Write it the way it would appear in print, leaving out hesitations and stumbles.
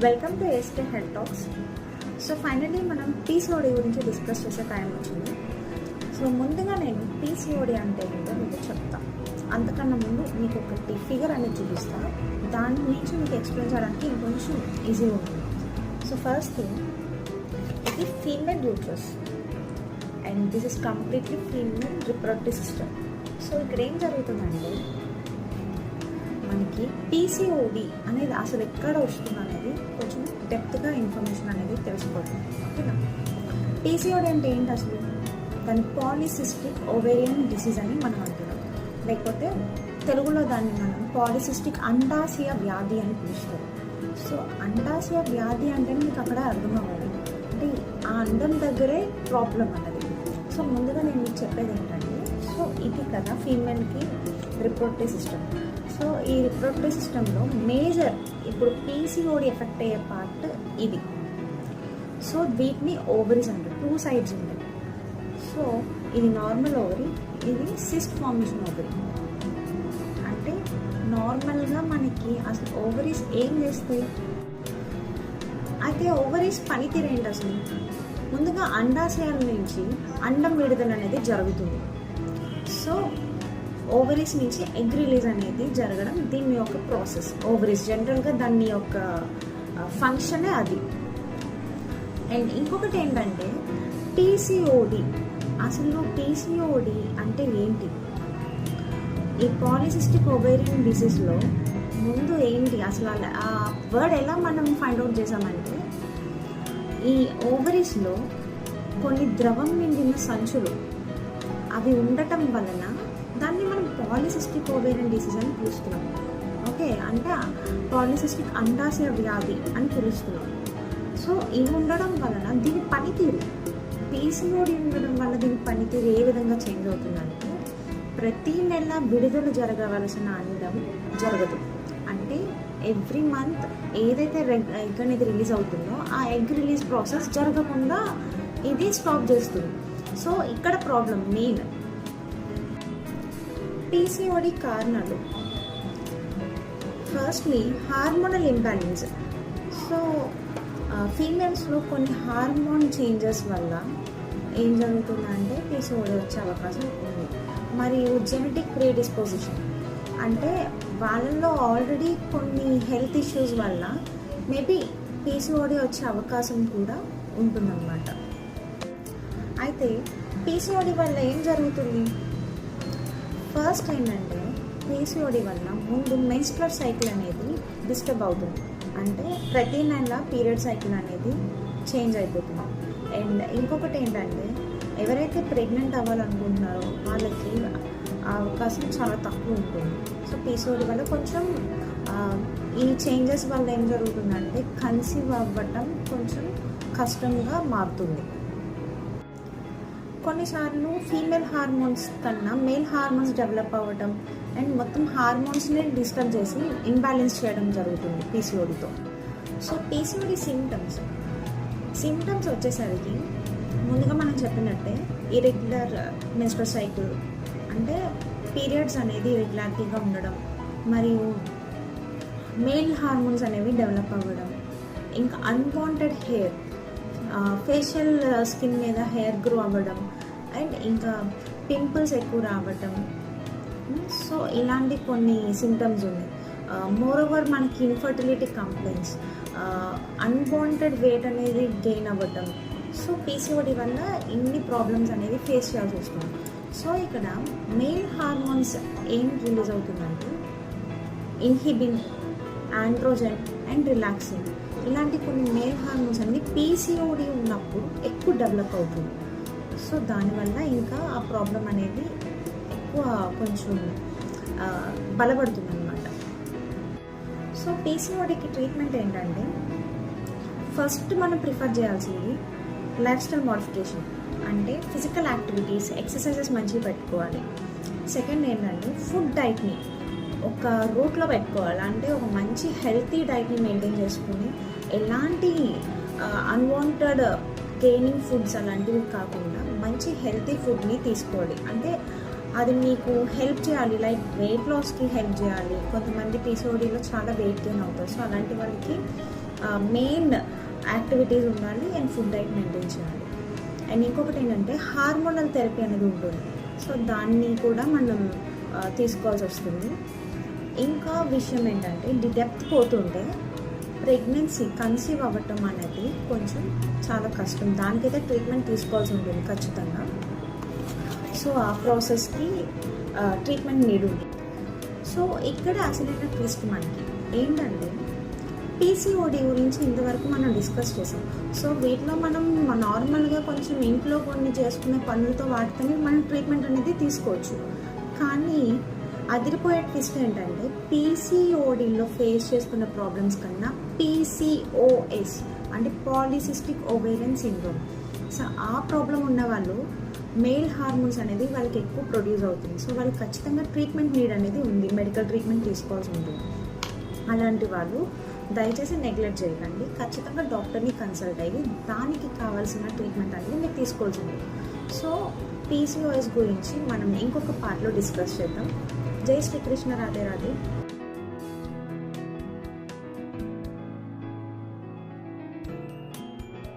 Welcome to SK health talks. So finally మనం PCOD గురించి discuss చేసే టైం వచ్చింది. సో ముందుగా నేను పీసీఓడి అంటే ఏంటో మీకు చెప్తా. అంతకన్నా ముందు మీకు ఒకటి ఫిగర్ అనేది చూపిస్తా. దాని నుంచి మీకు ఎక్స్ప్లెయిన్ చేయడానికి ఇంకొంచెం ఈజీగా ఉంటుంది. సో ఫస్ట్ థింగ్, ఇది female uterus and this is completely female reproductive system. So ఇక్కడ ఏం జరుగుతుందంటే మనకి పీసీఓడి అనేది అసలు ఎక్కడ వస్తుంది అనేది కొంచెం డెప్త్గా ఇన్ఫర్మేషన్ అనేది తెలిసిపోతుంది. ఓకేనా? పీసీఓడి అంటే ఏంటి అసలు? దాని పాలిసిస్టిక్ ఓవేరియన్ డిసీజ్ అని మనం అంటున్నాం, లేకపోతే తెలుగులో దాన్ని మనం పాలిసిస్టిక్ అండాశయ వ్యాధి అని పిలుస్తాం. సో అండాశయ వ్యాధి అంటే మీకు అక్కడ అర్థం అవ్వాలి, అంటే ఆ అండం దగ్గరే ప్రాబ్లం అన్నది. సో ముందుగా నేను మీకు చెప్పేది ఏంటంటే, సో ఇది కదా ఫీమేల్కి రిప్రొడక్టివ్ సిస్టమ్. సో ఈ రిప్రొడక్టివ్ సిస్టంలో మేజర్ ఇప్పుడు పీసీఓడి ఎఫెక్ట్ అయ్యే పార్ట్ ఇది. సో వీటిని ఓవరీస్ అంటారు, 2 sides ఉంటాయి. సో ఇది నార్మల్ ఓవరీ, ఇది సిస్ట్ ఫార్మేషన్ ఓవరీ. అంటే నార్మల్గా మనకి అసలు ఓవరీస్ ఏం చేస్తాయి? అయితే ఓవరీస్ పనితీరు ఏంటి అసలు? ముందుగా అండాశయాల నుంచి అండం విడుదల అనేది జరుగుతుంది. సో ఓవరీస్ నుంచి ఎగ్ రిలీజ్ అనేది జరగడం దీని యొక్క ప్రాసెస్. ఓవరీస్ జనరల్గా దాని యొక్క ఫంక్షనే అది. అండ్ ఇంకొకటి ఏంటంటే పీసీఓడి. అసలు పీసీఓడి అంటే ఏంటి? ఈ పాలిసిస్టిక్ ఓవేరియన్ డిసీజ్లో ముందు ఏంటి అసలు? ఆ వర్డ్ ఎలా మనం ఫైండ్ అవుట్ చేసామంటే, ఈ ఓవరీస్లో కొన్ని ద్రవం నిండిన సంచులు అవి ఉండటం వలన దాన్ని మనం పాలిసిస్టిక్ ఓవేరియన్ డిసీజ్ అని పిలుస్తున్నాం. ఓకే, అంటే పాలిసిస్టిక్ అండాశయ వ్యాధి అని పిలుస్తున్నాం. సో ఇవి ఉండడం వలన దీని పనితీరు, పీసీఓడి ఉండడం వల్ల దీని పనితీరు ఏ విధంగా చేంజ్ అవుతుందంటే, ప్రతి నెల విడుదల జరగవలసిన అండం జరగదు. అంటే ఎవ్రీ మంత్ ఏదైతే ఎగ్ అనేది రిలీజ్ అవుతుందో ఆ ఎగ్ రిలీజ్ ప్రాసెస్ జరగకుండా ఇది స్టాప్ చేస్తుంది. సో ఇక్కడ ప్రాబ్లం మెయిన్ పీసీఓడి కారణాలు. Firstly hormonal imbalance. సో ఫీమేల్స్లో కొన్ని హార్మోన్ చేంజెస్ వల్ల ఏం జరుగుతుందంటే పీసీఓడి వచ్చే అవకాశం ఉంది. మరియు జెనెటిక్ ప్రీడిస్పోజిషన్, అంటే వాళ్ళల్లో ఆల్రెడీ కొన్ని హెల్త్ ఇష్యూస్ వల్ల మేబీ పీసీఓడి వచ్చే అవకాశం కూడా ఉంటుందన్నమాట. అయితే పీసీఓడి వల్ల ఏం జరుగుతుంది? ఫస్ట్ ఏంటంటే పీసీఓడి వల్ల ముందు మెన్స్ట్రువల్ సైకిల్ అనేది డిస్టర్బ్ అవుతుంది. అంటే ప్రతి నెల పీరియడ్ సైకిల్ అనేది చేంజ్ అయిపోతుంది. అండ్ ఇంకొకటి ఏంటంటే ఎవరైతే ప్రెగ్నెంట్ అవ్వాలనుకుంటున్నారో వాళ్ళకి ఆ అవకాశం చాలా తక్కువ ఉంటుంది. సో పీసీఓడి వల్ల కొంచెం ఈ చేంజెస్ వల్ల ఏం జరుగుతుందంటే కన్సీవ్ అవ్వటం కొంచెం కష్టంగా మారుతుంది. కొన్నిసార్లు ఫీమేల్ హార్మోన్స్ కన్నా మేల్ హార్మోన్స్ డెవలప్ అవ్వడం అండ్ మొత్తం హార్మోన్స్ని డిస్టర్బ్ చేసి ఇంబ్యాలెన్స్ చేయడం జరుగుతుంది పీసీఓడితో. సో పీసీఓడి సిమ్టమ్స్ వచ్చేసరికి ముందుగా మనం చెప్పినట్టే ఇరెగ్యులర్ మెన్స్ట్రువల్ సైకిల్, అంటే పీరియడ్స్ అనేది ఇరెగ్యులారిటీగా ఉండడం, మరియు మేల్ హార్మోన్స్ అనేవి డెవలప్ అవ్వడం, ఇంకా అన్వాంటెడ్ హెయిర్, ఫేషియల్ స్కిన్ మీద హెయిర్ గ్రో అవ్వడం, అండ్ ఇంకా పింపుల్స్ ఎక్కువ రావటం. సో ఇలాంటి కొన్ని సిమ్టమ్స్ ఉన్నాయి. మోరోవర్ మనకి ఇన్ఫర్టిలిటీ కంప్లైంట్స్, అన్వాంటెడ్ వెయిట్ అనేది గెయిన్ అవ్వటం. సో పీసీఓడి వల్ల ఇన్ని ప్రాబ్లమ్స్ అనేది ఫేస్ చేయాల్సి వస్తుంది. సో ఇక్కడ మెయిల్ హార్మోన్స్ ఏం రిలీజ్ అవుతుందంటే ఇన్హిబిన్, ఆండ్రోజన్ అండ్ రిలాక్సిన్, ఇలాంటి కొన్ని మేల్ హార్మోన్స్ అన్ని పీసీఓడి ఉన్నప్పుడు ఎక్కువ డెవలప్ అవుతుంది. సో దానివల్ల ఇంకా ఆ ప్రాబ్లం అనేది ఎక్కువ కొంచెం బలపడుతుంది అన్నమాట. సో పీసీఓడికి ట్రీట్మెంట్ ఏంటంటే, ఫస్ట్ మనం ప్రిఫర్ చేయాల్సింది లైఫ్ స్టైల్ మోడిఫికేషన్, అంటే ఫిజికల్ యాక్టివిటీస్, ఎక్సర్సైజెస్ మంచిగా పెట్టుకోవాలి. సెకండ్ ఏంటంటే ఫుడ్ డైట్ని ఒక రూట్లో పెట్టుకోవాలి, అంటే ఒక మంచి హెల్తీ డైట్ని మెయింటైన్ చేసుకుని ఎలాంటి అన్వాంటెడ్ గెయినింగ్ ఫుడ్స్ అలాంటివి కాకుండా మంచి హెల్తీ ఫుడ్ని తీసుకోవాలి. అంటే అది మీకు హెల్ప్ చేయాలి, లైక్ వెయిట్ లాస్కి హెల్ప్ చేయాలి. కొంతమంది పీసీఓడిలో చాలా వెయిట్ గెయిన్ అవుతారు. సో అలాంటి వాళ్ళకి మెయిన్ యాక్టివిటీస్ ఉండాలి అండ్ ఫుడ్ డైట్ మెయింటైన్ చేయాలి. అండ్ ఇంకొకటి ఏంటంటే హార్మోనల్ థెరపీ అనేది ఉంటుంది. సో దాన్ని కూడా మనం తీసుకోవాల్సి వస్తుంది. ఇంకా విషయం ఏంటంటే డెప్త్ పోతుంటే ప్రెగ్నెన్సీ కన్సీవ్ అవ్వటం అనేది కొంచెం చాలా కష్టం. దానికైతే ట్రీట్మెంట్ తీసుకోవాల్సి ఉంటుంది ఖచ్చితంగా. సో ఆ ప్రాసెస్కి ట్రీట్మెంట్ నీడ్ ఉంది. సో ఇక్కడ అసలైన ట్విస్ట్ మనకి ఏంటంటే పీసీఓడి గురించి ఇంతవరకు మనం డిస్కస్ చేసాం. సో వీటిలో మనం నార్మల్గా కొంచెం ఇంట్లో కొన్ని చేసుకునే పనులతో వాటితోనే మనం ట్రీట్మెంట్ అనేది తీసుకోవచ్చు. కానీ అదిరిపోయే ట్విస్ట్ ఏంటంటే పీసీఓడిలో ఫేస్ చేస్తున్న ప్రాబ్లమ్స్ కన్నా పీసీఓఎస్ అంటే పాలిసిస్టిక్ ఓవేరియన్ సిండ్రోమ్, సో ఆ ప్రాబ్లం ఉన్న వాళ్ళు మేల్ హార్మోన్స్ అనేది వాళ్ళకి ఎక్కువ ప్రొడ్యూస్ అవుతుంది. సో వాళ్ళకి ఖచ్చితంగా ట్రీట్మెంట్ నీడ్ అనేది ఉంది, మెడికల్ ట్రీట్మెంట్ తీసుకోవాల్సి ఉంటుంది. అలాంటి వాళ్ళు దయచేసి నెగ్లెక్ట్ చేయకండి. ఖచ్చితంగా డాక్టర్ని కన్సల్ట్ అయ్యి దానికి కావాల్సిన ట్రీట్మెంట్ అనేది మీరు తీసుకోవాల్సింది. సో పీసీఓఎస్ గురించి మనం ఇంకొక పార్ట్లో డిస్కస్ చేద్దాం. జై శ్రీకృష్ణ, రాధే రాధే.